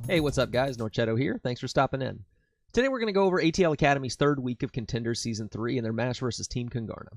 Hey, what's up, guys? Norchetto here. Thanks for stopping in. Today we're going to go over ATL Academy's third week of Contenders Season 3 and their match versus Team Kungarna.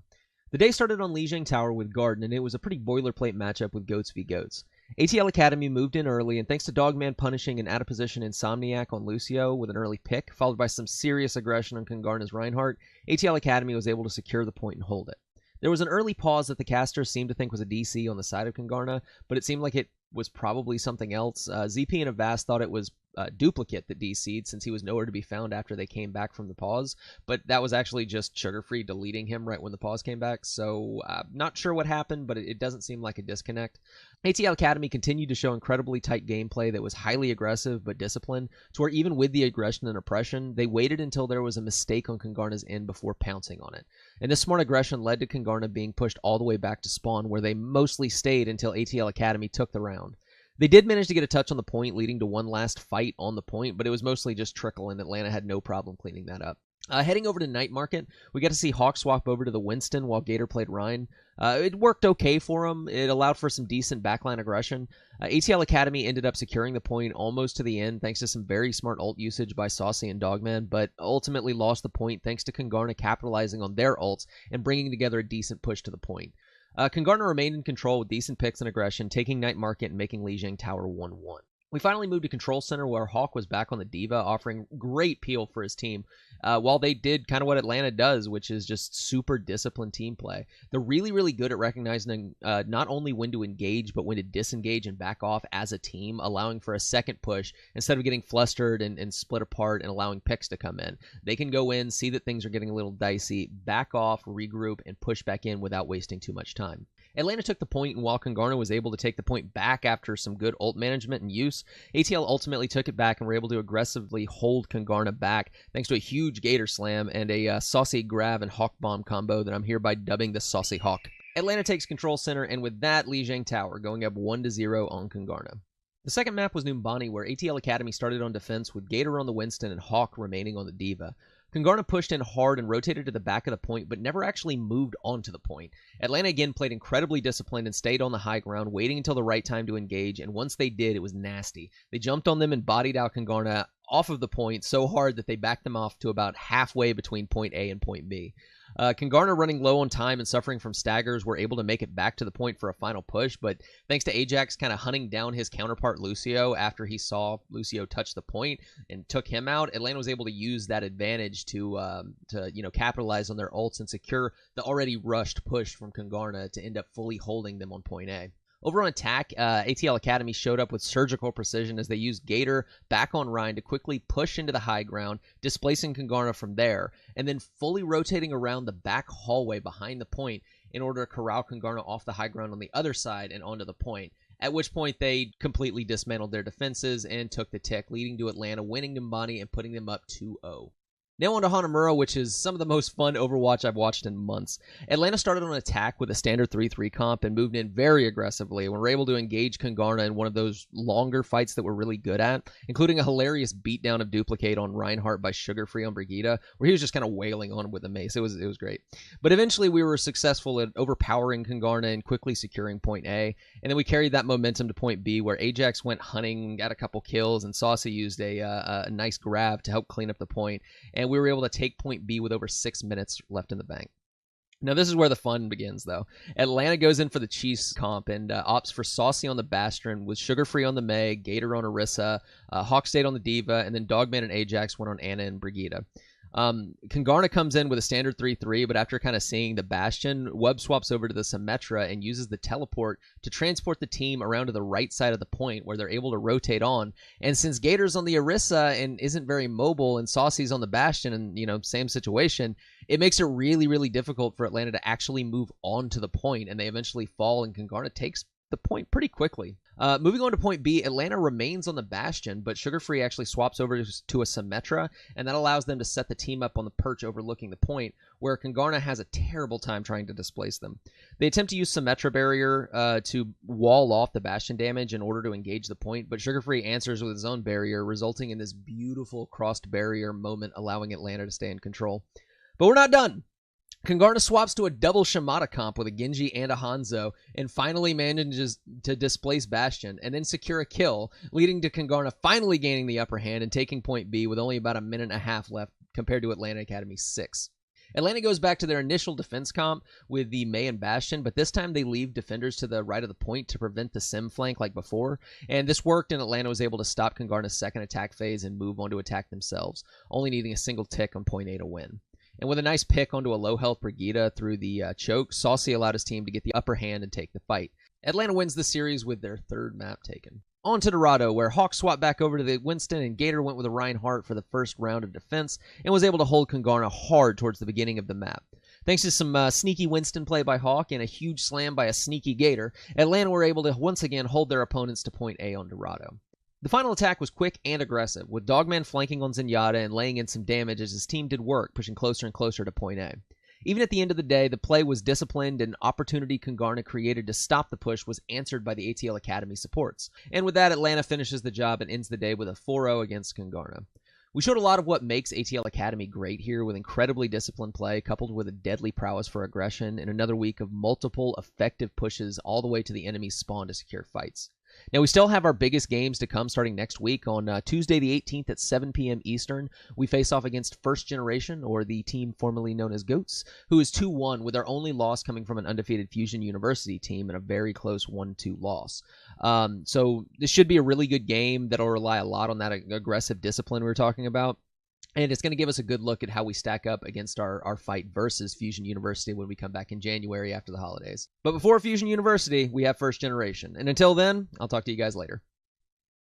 The day started on Lijiang Tower with Garden, and it was a pretty boilerplate matchup with Goats v Goats. ATL Academy moved in early, and thanks to Dogman punishing an out-of-position Insomniac on Lucio with an early pick, followed by some serious aggression on Kungarna's Reinhardt, ATL Academy was able to secure the point and hold it. There was an early pause that the casters seemed to think was a DC on the side of Kungarna, but it seemed like it was probably something else. ZP and Avast thought it was Duplicate that DC'd since he was nowhere to be found after they came back from the pause, but that was actually just Sugarfree deleting him right when the pause came back, so not sure what happened, but it doesn't seem like a disconnect. ATL Academy continued to show incredibly tight gameplay that was highly aggressive but disciplined, to where even with the aggression and oppression, they waited until there was a mistake on Kungarna's end before pouncing on it. And this smart aggression led to Kungarna being pushed all the way back to spawn, where they mostly stayed until ATL Academy took the round. They did manage to get a touch on the point, leading to one last fight on the point, but it was mostly just trickle, and Atlanta had no problem cleaning that up. Heading over to Night Market, we got to see Hawk swap over to the Winston while Gator played Rhine. It worked okay for him. It allowed for some decent backline aggression. ATL Academy ended up securing the point almost to the end thanks to some very smart ult usage by Saucy and Dogman, but ultimately lost the point thanks to Kungarna capitalizing on their ults and bringing together a decent push to the point. Kungarna remained in control with decent picks and aggression, taking Night Market and making Lijiang Tower 1-1. We finally moved to Control Center, where Hawk was back on the Diva, offering great peel for his team, while they did kind of what Atlanta does, which is just super disciplined team play. They're really, really good at recognizing not only when to engage, but when to disengage and back off as a team, allowing for a second push instead of getting flustered and split apart and allowing picks to come in. They can go in, see that things are getting a little dicey, back off, regroup, and push back in without wasting too much time. Atlanta took the point, and while Kungarna was able to take the point back after some good ult management and use, ATL ultimately took it back and were able to aggressively hold Kungarna back thanks to a huge Gator Slam and a Saucy Grav and Hawk Bomb combo that I'm hereby dubbing the Saucy Hawk. Atlanta takes Control Center, and with that, Lijiang Tower going up 1-0 on Kungarna. The second map was Numbani, where ATL Academy started on defense with Gator on the Winston and Hawk remaining on the Diva. Kungarna pushed in hard and rotated to the back of the point, but never actually moved onto the point. Atlanta again played incredibly disciplined and stayed on the high ground, waiting until the right time to engage, and once they did, it was nasty. They jumped on them and bodied out Kungarna off of the point so hard that they backed them off to about halfway between point A and point B. Kungarna, running low on time and suffering from staggers, were able to make it back to the point for a final push, but thanks to Ajax kind of hunting down his counterpart Lucio after he saw Lucio touch the point and took him out, Atlanta was able to use that advantage to capitalize on their ults and secure the already rushed push from Kungarna to end up fully holding them on point A. Over on attack, ATL Academy showed up with surgical precision as they used Gator back on Rhine to quickly push into the high ground, displacing Kungarna from there, and then fully rotating around the back hallway behind the point in order to corral Kungarna off the high ground on the other side and onto the point, at which point they completely dismantled their defenses and took the tick, leading to Atlanta winning Numbani and putting them up 2-0. Now on to Hanamura, which is some of the most fun Overwatch I've watched in months. Atlanta started on attack with a standard 3-3 comp and moved in very aggressively and were able to engage Kungarna in one of those longer fights that we're really good at, including a hilarious beatdown of Duplicate on Reinhardt by Sugarfree on Brigitte, where he was just kind of wailing on him with a mace. It was great. But eventually we were successful at overpowering Kungarna and quickly securing point A, and then we carried that momentum to point B, where Ajax went hunting, got a couple kills, and Saucy used a nice grab to help clean up the point, and we were able to take point B with over 6 minutes left in the bank. Now, this is where the fun begins, though. Atlanta goes in for the Chiefs comp and opts for Saucy on the Bastion with Sugarfree on the Meg, Gator on Orisa, Hawk stayed on the Diva, and then Dogman and Ajax went on Ana and Brigitte. Kungarna comes in with a standard 3-3, but after kind of seeing the Bastion, Web swaps over to the Symmetra and uses the teleport to transport the team around to the right side of the point where they're able to rotate on. And since Gator's on the Orisa and isn't very mobile and Saucy's on the Bastion and, same situation, it makes it really, really difficult for Atlanta to actually move on to the point, and they eventually fall, and Kungarna takes the point pretty quickly. Moving on to point B, Atlanta remains on the Bastion, but Sugarfree actually swaps over to a Symmetra, and that allows them to set the team up on the perch overlooking the point, where Kungarna has a terrible time trying to displace them. They attempt to use Symmetra barrier to wall off the Bastion damage in order to engage the point, but Sugarfree answers with his own barrier, resulting in this beautiful crossed barrier moment, allowing Atlanta to stay in control. But we're not done. Kungarna swaps to a double Shimada comp with a Genji and a Hanzo, and finally manages to displace Bastion, and then secure a kill, leading to Kungarna finally gaining the upper hand and taking point B with only about a minute and a half left compared to Atlanta Academy's 6. Atlanta goes back to their initial defense comp with the Mei and Bastion, but this time they leave defenders to the right of the point to prevent the sim flank like before, and this worked, and Atlanta was able to stop Kungarna's second attack phase and move on to attack themselves, only needing a single tick on point A to win. And with a nice pick onto a low-health Brigida through the choke, Saucy allowed his team to get the upper hand and take the fight. Atlanta wins the series with their third map taken. On to Dorado, where Hawk swapped back over to the Winston, and Gator went with a Reinhardt for the first round of defense and was able to hold Kungarna hard towards the beginning of the map. Thanks to some sneaky Winston play by Hawk and a huge slam by a sneaky Gator, Atlanta were able to once again hold their opponents to point A on Dorado. The final attack was quick and aggressive, with Dogman flanking on Zenyatta and laying in some damage as his team did work, pushing closer and closer to point A. Even at the end of the day, the play was disciplined, and opportunity Kungarna created to stop the push was answered by the ATL Academy supports. And with that, Atlanta finishes the job and ends the day with a 4-0 against Kungarna. We showed a lot of what makes ATL Academy great here, with incredibly disciplined play coupled with a deadly prowess for aggression and another week of multiple effective pushes all the way to the enemy's spawn to secure fights. Now, we still have our biggest games to come starting next week. On Tuesday the 18th at 7 p.m. Eastern, we face off against First Generation, or the team formerly known as GOATs, who is 2-1, with their only loss coming from an undefeated Fusion University team and a very close 1-2 loss. So this should be a really good game that'll rely a lot on that aggressive discipline we were talking about. And it's going to give us a good look at how we stack up against our fight versus Fusion University when we come back in January after the holidays. But before Fusion University, we have First Generation. And until then, I'll talk to you guys later.